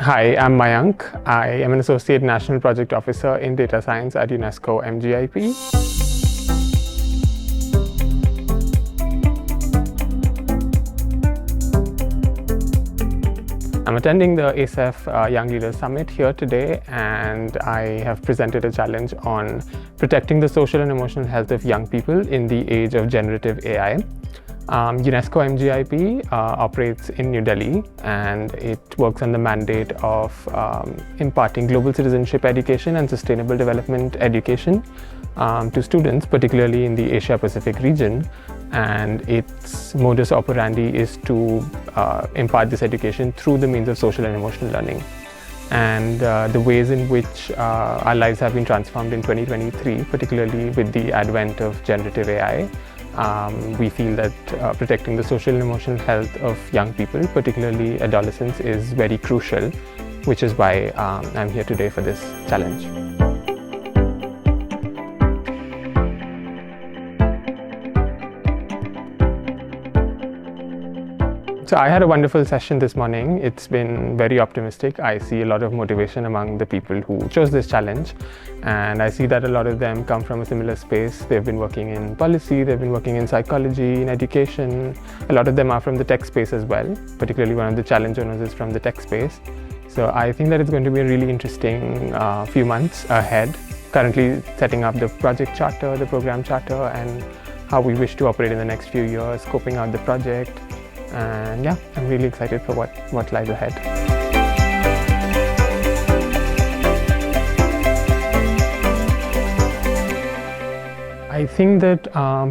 Hi, I'm Mayank. I am an Associate National Project Officer in Data Science at UNESCO MGIP. I'm attending the ASEF Young Leaders Summit here today, and I have presented a challenge on protecting the social and emotional health of young people in the age of generative AI. UNESCO MGIP operates in New Delhi, and it works on the mandate of imparting global citizenship education and sustainable development education to students, particularly in the Asia-Pacific region. And its modus operandi is to impart this education through the means of social and emotional learning. And the ways in which our lives have been transformed in 2023, particularly with the advent of generative AI, we feel that protecting the social and emotional health of young people, particularly adolescents, is very crucial, which is why I'm here today for this challenge. So I had a wonderful session this morning. It's been very optimistic. I see a lot of motivation among the people who chose this challenge. And I see that a lot of them come from a similar space. They've been working in policy, they've been working in psychology, in education. A lot of them are from the tech space as well, particularly one of the challenge owners is from the tech space. So I think that it's going to be a really interesting few months ahead. Currently setting up the project charter, the program charter, and how we wish to operate in the next few years, scoping out the project. And yeah, I'm really excited for what lies ahead. I think that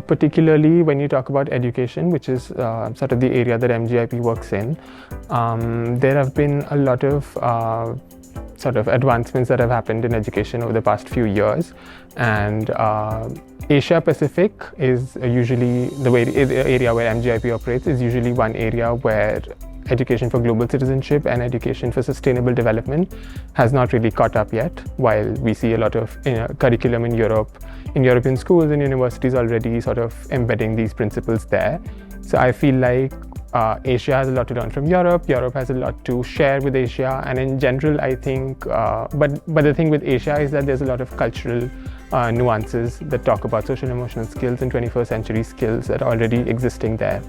particularly when you talk about education, which is sort of the area that MGIP works in, there have been a lot of sort of advancements that have happened in education over the past few years. And Asia Pacific is usually the area where MGIP operates is usually one area where education for global citizenship and education for sustainable development has not really caught up yet, while we see a lot of curriculum in Europe, in European schools and universities already sort of embedding these principles there. So I feel like Asia has a lot to learn from Europe. Europe has a lot to share with Asia, and in general, I think. But the thing with Asia is that there's a lot of cultural nuances that talk about social and emotional skills and 21st century skills that are already existing there.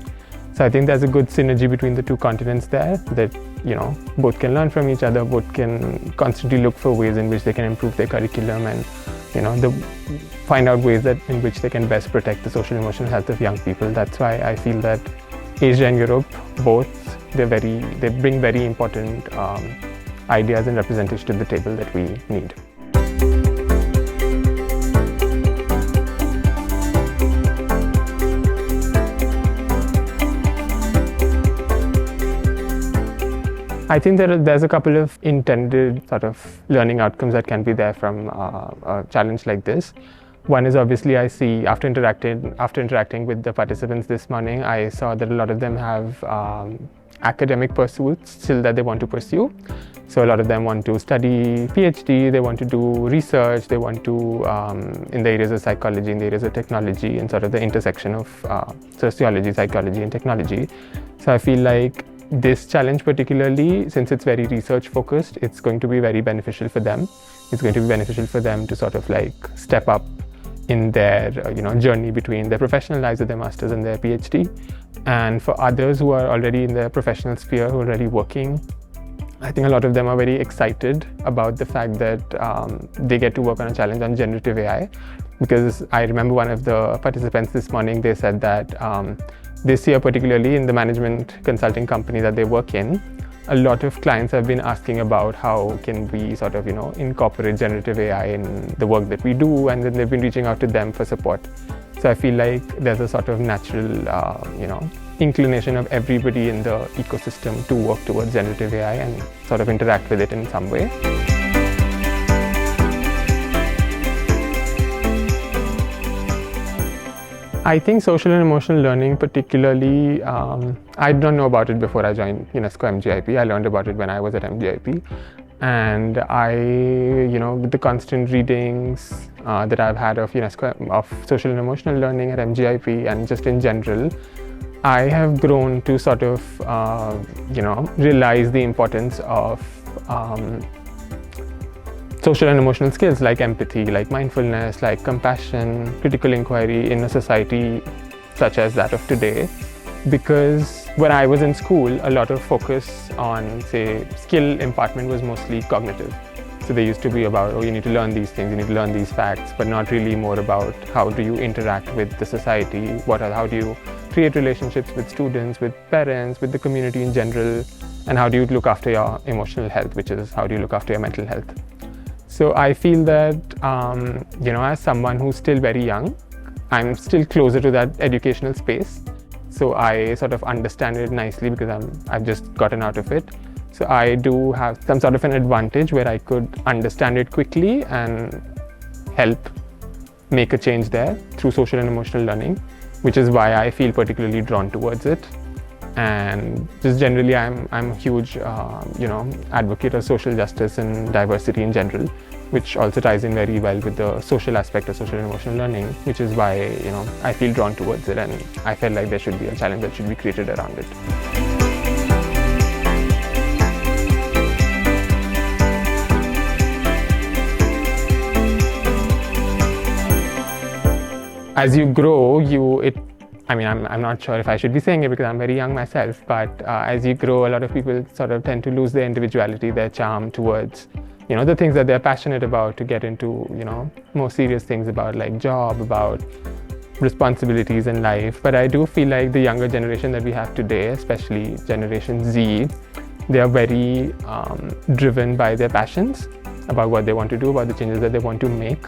So I think there's a good synergy between the two continents there. That both can learn from each other, both can constantly look for ways in which they can improve their curriculum, and find out ways in which they can best protect the social and emotional health of young people. That's why I feel that Asia and Europe, both, they bring very important ideas and representation to the table that we need. I think there's a couple of intended sort of learning outcomes that can be there from a challenge like this. One is obviously I see after interacting with the participants this morning, I saw that a lot of them have academic pursuits still that they want to pursue. So a lot of them want to study PhD, they want to do research, they want to in the areas of psychology, in the areas of technology, and sort of the intersection of sociology, psychology, and technology. So I feel like this challenge, particularly since it's very research focused, it's going to be very beneficial for them. It's going to be beneficial for them to sort of like step up in their journey between their professional lives with their masters and their PhD. And for others who are already in their professional sphere, who are already working, I think a lot of them are very excited about the fact that they get to work on a challenge on generative AI. Because I remember one of the participants this morning, they said that this year, particularly in the management consulting company that they work in, a lot of clients have been asking about how can we sort of incorporate generative AI in the work that we do, and then they've been reaching out to them for support. So I feel like there's a sort of natural inclination of everybody in the ecosystem to work towards generative AI and sort of interact with it in some way. I think social and emotional learning, particularly, I did not know about it before I joined UNESCO MGIP. I learned about it when I was at MGIP. And with the constant readings that I've had of social and emotional learning at MGIP and just in general, I have grown to sort of, realize the importance of social and emotional skills like empathy, like mindfulness, like compassion, critical inquiry in a society such as that of today. Because when I was in school, a lot of focus on, say, skill impartment was mostly cognitive. So they used to be about, oh, you need to learn these things, you need to learn these facts, but not really more about how do you interact with the society, how do you create relationships with students, with parents, with the community in general, and how do you look after your emotional health, which is how do you look after your mental health. So I feel that, as someone who's still very young, I'm still closer to that educational space. So I sort of understand it nicely because I've just gotten out of it. So I do have some sort of an advantage where I could understand it quickly and help make a change there through social and emotional learning, which is why I feel particularly drawn towards it. And just generally, I'm a huge, advocate of social justice and diversity in general, which also ties in very well with the social aspect of social and emotional learning, which is why, I feel drawn towards it, and I felt like there should be a challenge that should be created around it. As you grow, I'm not sure if I should be saying it because I'm very young myself, but as you grow, a lot of people sort of tend to lose their individuality, their charm towards, the things that they're passionate about, to get into, more serious things about like job, about responsibilities in life. But I do feel like the younger generation that we have today, especially Generation Z, they are very driven by their passions about what they want to do, about the changes that they want to make.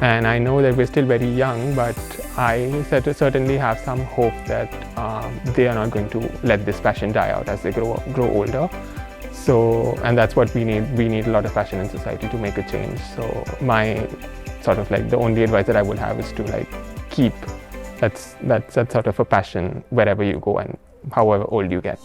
And I know that we're still very young, but I certainly have some hope that they are not going to let this passion die out as they grow older. So, and that's what we need. We need a lot of passion in society to make a change. So my sort of like the only advice that I would have is to like keep that sort of a passion wherever you go and however old you get.